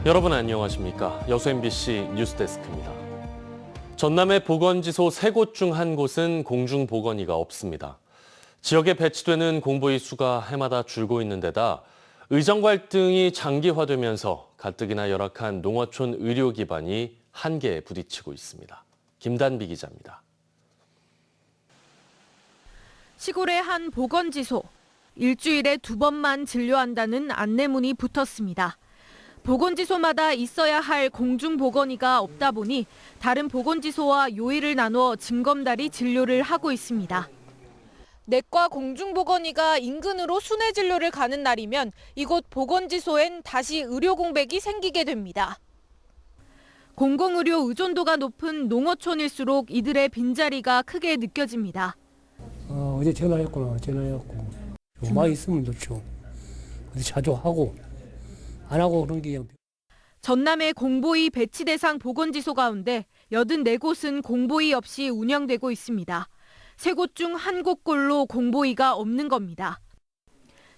여러분 안녕하십니까? 여수 MBC 뉴스데스크입니다. 전남의 보건지소 3곳 중 한 곳은 공중보건의가 없습니다. 지역에 배치되는 공보의 수가 해마다 줄고 있는 데다 의정 갈등이 장기화되면서 가뜩이나 열악한 농어촌 의료 기반이 한계에 부딪히고 있습니다. 김단비 기자입니다. 시골의 한 보건지소. 일주일에 2번만 진료한다는 안내문이 붙었습니다. 보건지소마다 있어야 할 공중보건의가 없다 보니 다른 보건지소와 요일을 나누어 징검다리 진료를 하고 있습니다. 내과 공중보건의가 인근으로 순회 진료를 가는 날이면 이곳 보건지소엔 다시 의료 공백이 생기게 됩니다. 공공의료 의존도가 높은 농어촌일수록 이들의 빈자리가 크게 느껴집니다. 어제 전화했고 많이 있으면 좋죠. 자주 하고 안 하고 그런 게 그냥. 전남의 공보의 배치 대상 보건지소 가운데 84곳은 공보의 없이 운영되고 있습니다. 3곳 중 1곳꼴로 공보의가 없는 겁니다.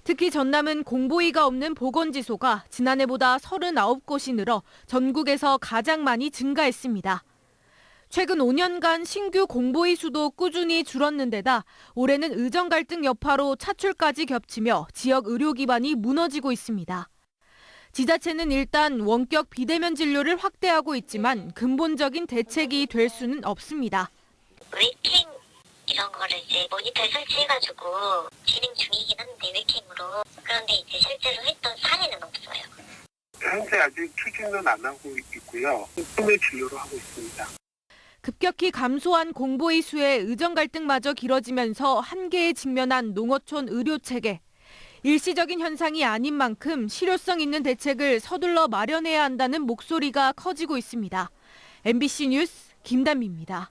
특히 전남은 공보의가 없는 보건지소가 지난해보다 39곳이 늘어 전국에서 가장 많이 증가했습니다. 최근 5년간 신규 공보의 수도 꾸준히 줄었는데다 올해는 의정 갈등 여파로 차출까지 겹치며 지역 의료 기반이 무너지고 있습니다. 지자체는 일단 원격 비대면 진료를 확대하고 있지만 근본적인 대책이 될 수는 없습니다. 웨이팅 이런 거를 이제 모니터에 설치해가지고 진행 중이긴 한데 웨이팅으로. 그런데 이제 실제로 했던 사례는 없어요. 현재 아직 추진은 안 하고 있고요. 소매 진료로 하고 있습니다. 급격히 감소한 공보의 수에 의정 갈등마저 길어지면서 한계에 직면한 농어촌 의료 체계. 일시적인 현상이 아닌 만큼 실효성 있는 대책을 서둘러 마련해야 한다는 목소리가 커지고 있습니다. MBC 뉴스 김단비입니다.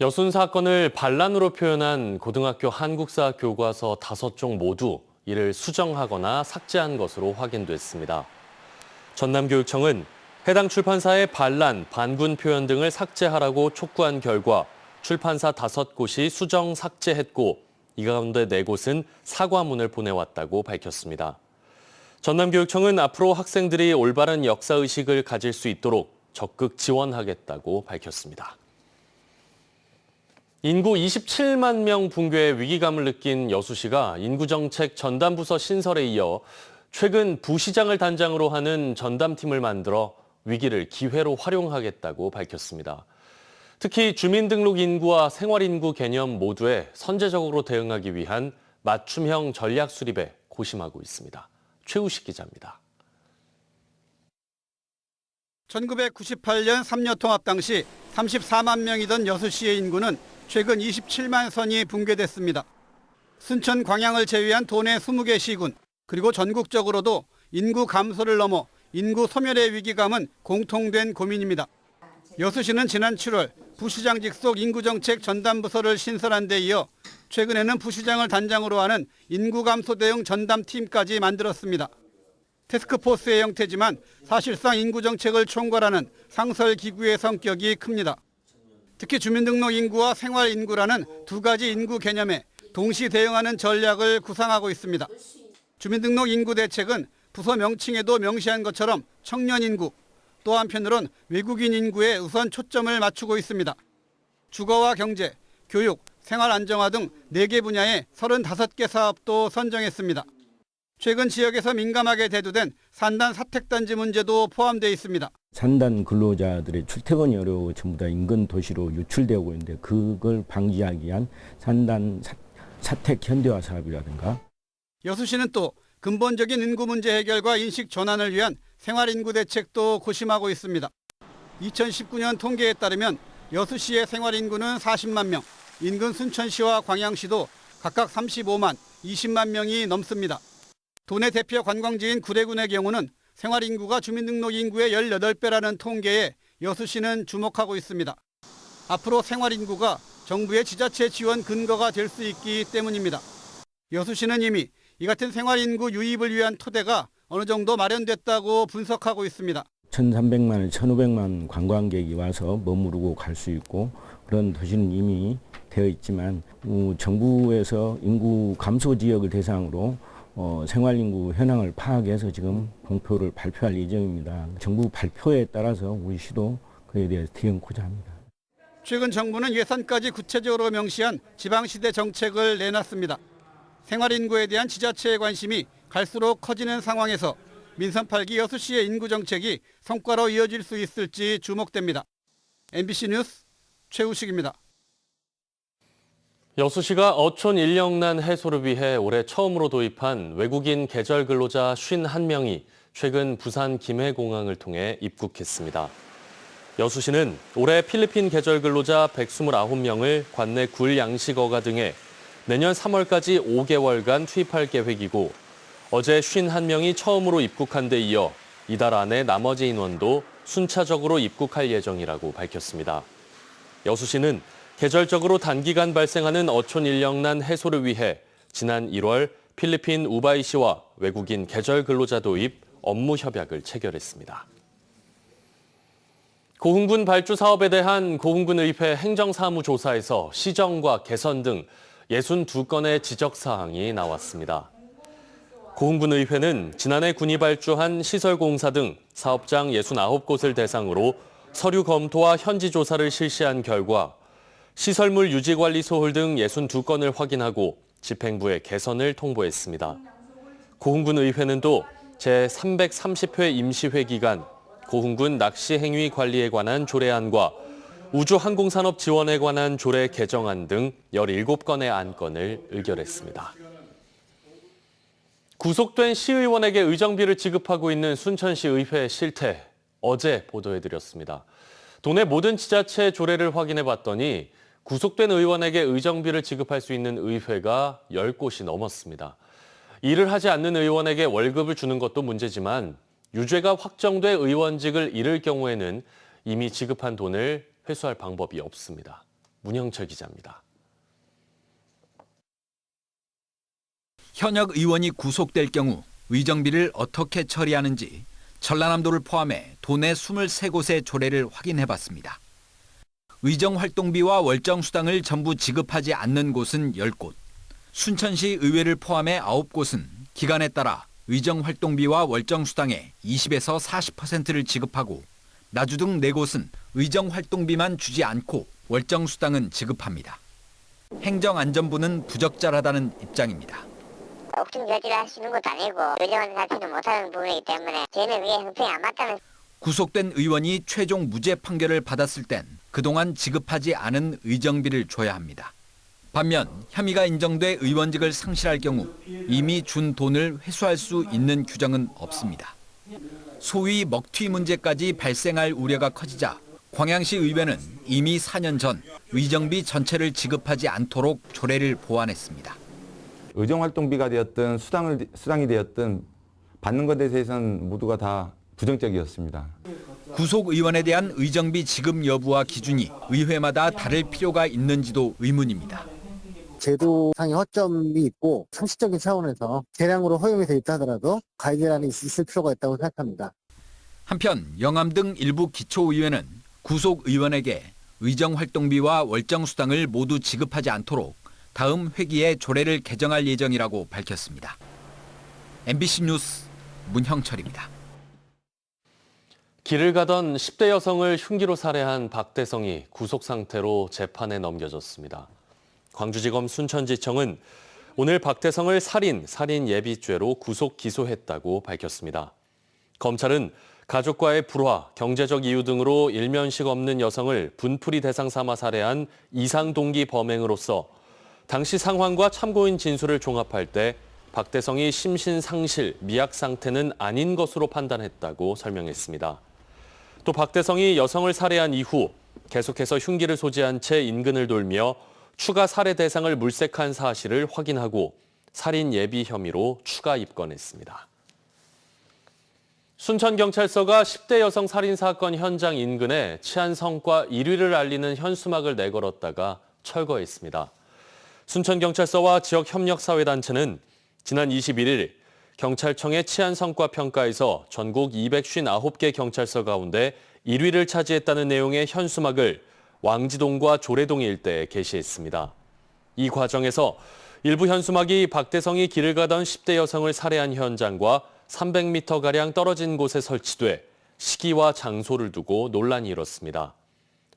여순 사건을 반란으로 표현한 고등학교 한국사 교과서 5종 모두 이를 수정하거나 삭제한 것으로 확인됐습니다. 전남교육청은 해당 출판사의 반란, 반군 표현 등을 삭제하라고 촉구한 결과 출판사 5곳이 수정 삭제했고 이 가운데 4곳은 사과문을 보내왔다고 밝혔습니다. 전남교육청은 앞으로 학생들이 올바른 역사의식을 가질 수 있도록 적극 지원하겠다고 밝혔습니다. 인구 27만 명 붕괴의 위기감을 느낀 여수시가 인구정책 전담부서 신설에 이어 최근 부시장을 단장으로 하는 전담팀을 만들어 위기를 기회로 활용하겠다고 밝혔습니다. 특히 주민등록 인구와 생활인구 개념 모두에 선제적으로 대응하기 위한 맞춤형 전략 수립에 고심하고 있습니다. 최우식 기자입니다. 1998년 3년 통합 당시 34만 명이던 여수시의 인구는 최근 27만 선이 붕괴됐습니다. 순천 광양을 제외한 도내 20개 시군, 그리고 전국적으로도 인구 감소를 넘어 인구 소멸의 위기감은 공통된 고민입니다. 여수시는 지난 7월 부시장 직속 인구정책 전담부서를 신설한 데 이어 최근에는 부시장을 단장으로 하는 인구감소 대응 전담팀까지 만들었습니다. 태스크포스의 형태지만 사실상 인구정책을 총괄하는 상설기구의 성격이 큽니다. 특히 주민등록 인구와 생활인구라는 2가지 인구 개념에 동시 대응하는 전략을 구상하고 있습니다. 주민등록 인구 대책은 부서 명칭에도 명시한 것처럼 청년 인구, 또 한편으론 외국인 인구에 우선 초점을 맞추고 있습니다. 주거와 경제, 교육, 생활 안정화 등 4개 분야에 35개 사업도 선정했습니다. 최근 지역에서 민감하게 대두된 산단 사택단지 문제도 포함되어 있습니다. 산단 근로자들의 출퇴근이 어려워 전부 다 인근 도시로 유출되고 있는데 그걸 방지하기 위한 산단 사택 현대화 사업이라든가. 여수시는 또 근본적인 인구 문제 해결과 인식 전환을 위한 생활인구 대책도 고심하고 있습니다. 2019년 통계에 따르면 여수시의 생활인구는 40만 명, 인근 순천시와 광양시도 각각 35만, 20만 명이 넘습니다. 도내 대표 관광지인 구례군의 경우는 생활인구가 주민등록 인구의 18배라는 통계에 여수시는 주목하고 있습니다. 앞으로 생활인구가 정부의 지자체 지원 근거가 될 수 있기 때문입니다. 여수시는 이미 이 같은 생활인구 유입을 위한 토대가 어느 정도 마련됐다고 분석하고 있습니다. 1,300만, 1,500만 관광객이 와서 머무르고 갈 수 있고 그런 도시는 이미 되어 있지만 정부에서 인구 감소 지역을 대상으로 생활인구 현황을 파악해서 지금 공표를 발표할 예정입니다. 정부 발표에 따라서 우리 시도 그에 대해서 대응코자 합니다. 최근 정부는 예산까지 구체적으로 명시한 지방시대 정책을 내놨습니다. 생활인구에 대한 지자체의 관심이 갈수록 커지는 상황에서 민선 8기 여수시의 인구 정책이 성과로 이어질 수 있을지 주목됩니다. MBC 뉴스 최우식입니다. 여수시가 어촌 인력난 해소를 위해 올해 처음으로 도입한 외국인 계절 근로자 51명이 최근 부산 김해공항을 통해 입국했습니다. 여수시는 올해 필리핀 계절 근로자 129명을 관내 굴, 양식, 어가 등에 내년 3월까지 5개월간 투입할 계획이고 어제 51명이 처음으로 입국한 데 이어 이달 안에 나머지 인원도 순차적으로 입국할 예정이라고 밝혔습니다. 여수시는 계절적으로 단기간 발생하는 어촌 인력난 해소를 위해 지난 1월 필리핀 우바이시와 외국인 계절 근로자 도입 업무 협약을 체결했습니다. 고흥군 발주 사업에 대한 고흥군의회 행정사무조사에서 시정과 개선 등 62건의 지적사항이 나왔습니다. 고흥군의회는 지난해 군이 발주한 시설공사 등 사업장 69곳을 대상으로 서류 검토와 현지 조사를 실시한 결과 시설물 유지관리 소홀 등 62건을 확인하고 집행부에 개선을 통보했습니다. 고흥군의회는 또 제330회 임시회 기간 고흥군 낚시행위 관리에 관한 조례안과 우주항공산업 지원에 관한 조례 개정안 등 17건의 안건을 의결했습니다. 구속된 시의원에게 의정비를 지급하고 있는 순천시 의회 실태 어제 보도해드렸습니다. 도내 모든 지자체 조례를 확인해봤더니 구속된 의원에게 의정비를 지급할 수 있는 의회가 10곳이 넘었습니다. 일을 하지 않는 의원에게 월급을 주는 것도 문제지만 유죄가 확정돼 의원직을 잃을 경우에는 이미 지급한 돈을 회수할 방법이 없습니다. 문형철 기자입니다. 현역 의원이 구속될 경우 의정비를 어떻게 처리하는지 전라남도를 포함해 도내 23곳의 조례를 확인해봤습니다. 의정활동비와 월정수당을 전부 지급하지 않는 곳은 10곳, 순천시 의회를 포함해 9곳은 기간에 따라 의정활동비와 월정수당의 20에서 40%를 지급하고 나주 등 4곳은 의정활동비만 주지 않고 월정수당은 지급합니다. 행정안전부는 부적절하다는 입장입니다. 옥중 저지를 하시는 것도 아니고 요정한 자체는 못하는 부분이기 때문에 저희는 그게 형평이 안 맞다는. 구속된 의원이 최종 무죄 판결을 받았을 땐 그동안 지급하지 않은 의정비를 줘야 합니다. 반면 혐의가 인정돼 의원직을 상실할 경우 이미 준 돈을 회수할 수 있는 규정은 없습니다. 소위 먹튀 문제까지 발생할 우려가 커지자 광양시 의회는 이미 4년 전 의정비 전체를 지급하지 않도록 조례를 보완했습니다. 의정활동비가 되었든 수당이 되었든 받는 것에 대해서는 모두가 다 부정적이었습니다. 구속 의원에 대한 의정비 지급 여부와 기준이 의회마다 다를 필요가 있는지도 의문입니다. 제도상의 허점이 있고 상식적인 차원에서 대량으로 허용해서 있다 하더라도 가이드라인이 있을 필요가 있다고 생각합니다. 한편 영암 등 일부 기초의회는 구속 의원에게 의정활동비와 월정수당을 모두 지급하지 않도록 다음 회기에 조례를 개정할 예정이라고 밝혔습니다. MBC 뉴스 문형철입니다. 길을 가던 10대 여성을 흉기로 살해한 박대성이 구속 상태로 재판에 넘겨졌습니다. 광주지검 순천지청은 오늘 박대성을 살인 예비죄로 구속 기소했다고 밝혔습니다. 검찰은 가족과의 불화, 경제적 이유 등으로 일면식 없는 여성을 분풀이 대상 삼아 살해한 이상동기 범행으로서 당시 상황과 참고인 진술을 종합할 때 박대성이 심신상실, 미약 상태는 아닌 것으로 판단했다고 설명했습니다. 또 박대성이 여성을 살해한 이후 계속해서 흉기를 소지한 채 인근을 돌며 추가 살해 대상을 물색한 사실을 확인하고 살인 예비 혐의로 추가 입건했습니다. 순천경찰서가 10대 여성 살인 사건 현장 인근에 치안 성과 1위를 알리는 현수막을 내걸었다가 철거했습니다. 순천경찰서와 지역협력사회단체는 지난 21일 경찰청의 치안 성과 평가에서 전국 259개 경찰서 가운데 1위를 차지했다는 내용의 현수막을 왕지동과 조례동 일대에 게시했습니다. 이 과정에서 일부 현수막이 박대성이 길을 가던 10대 여성을 살해한 현장과 300m가량 떨어진 곳에 설치돼 시기와 장소를 두고 논란이 일었습니다.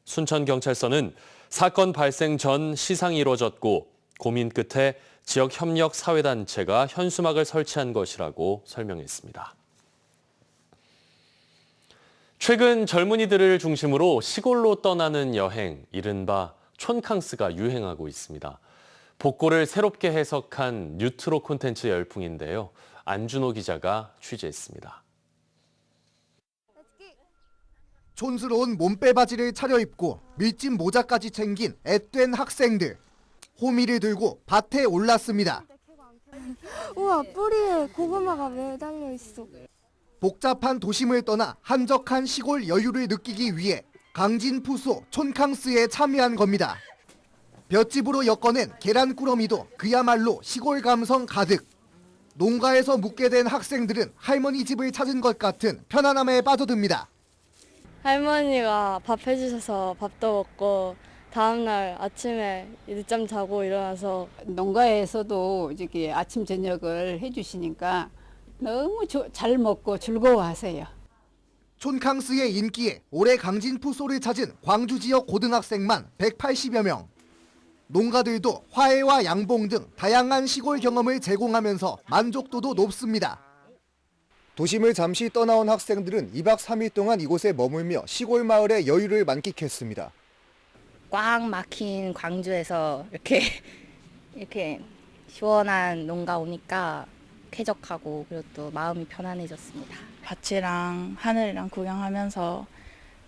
순천경찰서는 사건 발생 전 시상이 이뤄졌고 고민 끝에 지역협력사회단체가 현수막을 설치한 것이라고 설명했습니다. 최근 젊은이들을 중심으로 시골로 떠나는 여행, 이른바 촌캉스가 유행하고 있습니다. 복고를 새롭게 해석한 뉴트로 콘텐츠 열풍인데요. 안준호 기자가 취재했습니다. 촌스러운 몸빼바지를 차려입고 밀짚 모자까지 챙긴 앳된 학생들. 호미를 들고 밭에 올랐습니다. 우와, 뿌리에 고구마가 매달려 있어. 복잡한 도심을 떠나 한적한 시골 여유를 느끼기 위해 강진푸소 촌캉스에 참여한 겁니다. 볏짚으로 엮어낸 계란꾸러미도 그야말로 시골 감성 가득. 농가에서 묵게 된 학생들은 할머니 집을 찾은 것 같은 편안함에 빠져듭니다. 할머니가 밥 해주셔서 밥도 먹고 다음날 아침에 늦잠 자고 일어나서 농가에서도 이렇게 아침 저녁을 해주시니까 너무 잘 먹고 즐거워하세요. 촌캉스의 인기에 올해 강진푸소를 찾은 광주 지역 고등학생만 180여 명. 농가들도 화해와 양봉 등 다양한 시골 경험을 제공하면서 만족도도 높습니다. 도심을 잠시 떠나온 학생들은 2박 3일 동안 이곳에 머물며 시골 마을의 여유를 만끽했습니다. 꽉 막힌 광주에서 이렇게 시원한 농가 오니까 쾌적하고 그리고 또 마음이 편안해졌습니다. 밭이랑 하늘이랑 구경하면서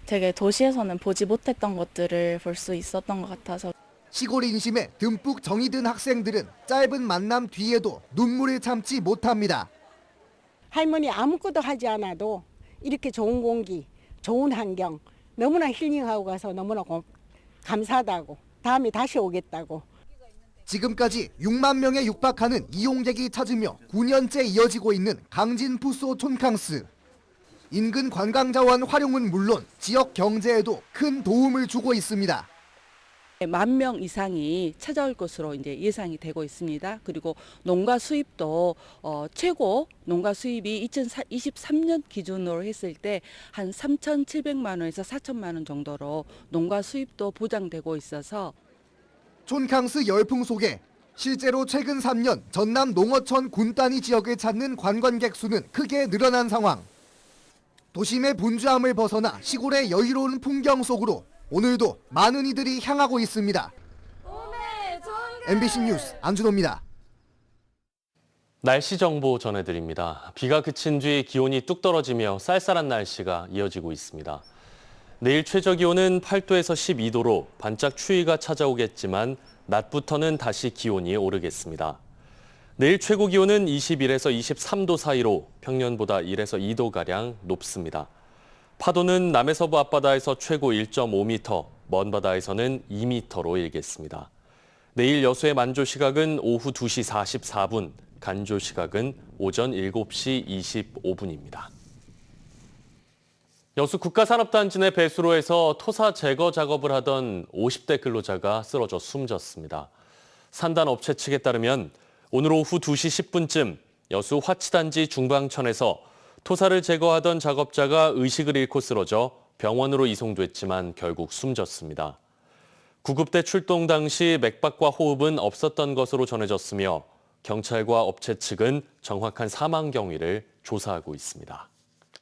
되게 도시에서는 보지 못했던 것들을 볼 수 있었던 것 같아서 시골 인심에 듬뿍 정이 든 학생들은 짧은 만남 뒤에도 눈물을 참지 못합니다. 할머니 아무것도 하지 않아도 이렇게 좋은 공기, 좋은 환경, 너무나 힐링하고 가서 너무나 감사하다고, 다음에 다시 오겠다고. 지금까지 6만 명에 육박하는 이용객이 찾으며 9년째 이어지고 있는 강진푸소 촌캉스. 인근 관광자원 활용은 물론 지역 경제에도 큰 도움을 주고 있습니다. 10,000명 이상이 찾아올 것으로 이제 예상이 되고 있습니다. 그리고 농가 수입도 최고 농가 수입이 2023년 기준으로 했을 때 한 3,700만 원에서 4,000만 원 정도로 농가 수입도 보장되고 있어서 촌캉스 열풍 속에 실제로 최근 3년 전남 농어촌 군단위 지역을 찾는 관광객 수는 크게 늘어난 상황. 도심의 분주함을 벗어나 시골의 여유로운 풍경 속으로 오늘도 많은 이들이 향하고 있습니다. MBC 뉴스 안준호입니다. 날씨 정보 전해드립니다. 비가 그친 뒤 기온이 뚝 떨어지며 쌀쌀한 날씨가 이어지고 있습니다. 내일 최저 기온은 8도에서 12도로 반짝 추위가 찾아오겠지만 낮부터는 다시 기온이 오르겠습니다. 내일 최고 기온은 21에서 23도 사이로 평년보다 1에서 2도가량 높습니다. 파도는 남해서부 앞바다에서 최고 1.5m, 먼 바다에서는 2m로 일겠습니다. 내일 여수의 만조 시각은 오후 2시 44분, 간조 시각은 오전 7시 25분입니다. 여수 국가산업단지 내 배수로에서 토사 제거 작업을 하던 50대 근로자가 쓰러져 숨졌습니다. 산단업체 측에 따르면 오늘 오후 2시 10분쯤 여수 화치단지 중방천에서 토사를 제거하던 작업자가 의식을 잃고 쓰러져 병원으로 이송됐지만 결국 숨졌습니다. 구급대 출동 당시 맥박과 호흡은 없었던 것으로 전해졌으며 경찰과 업체 측은 정확한 사망 경위를 조사하고 있습니다.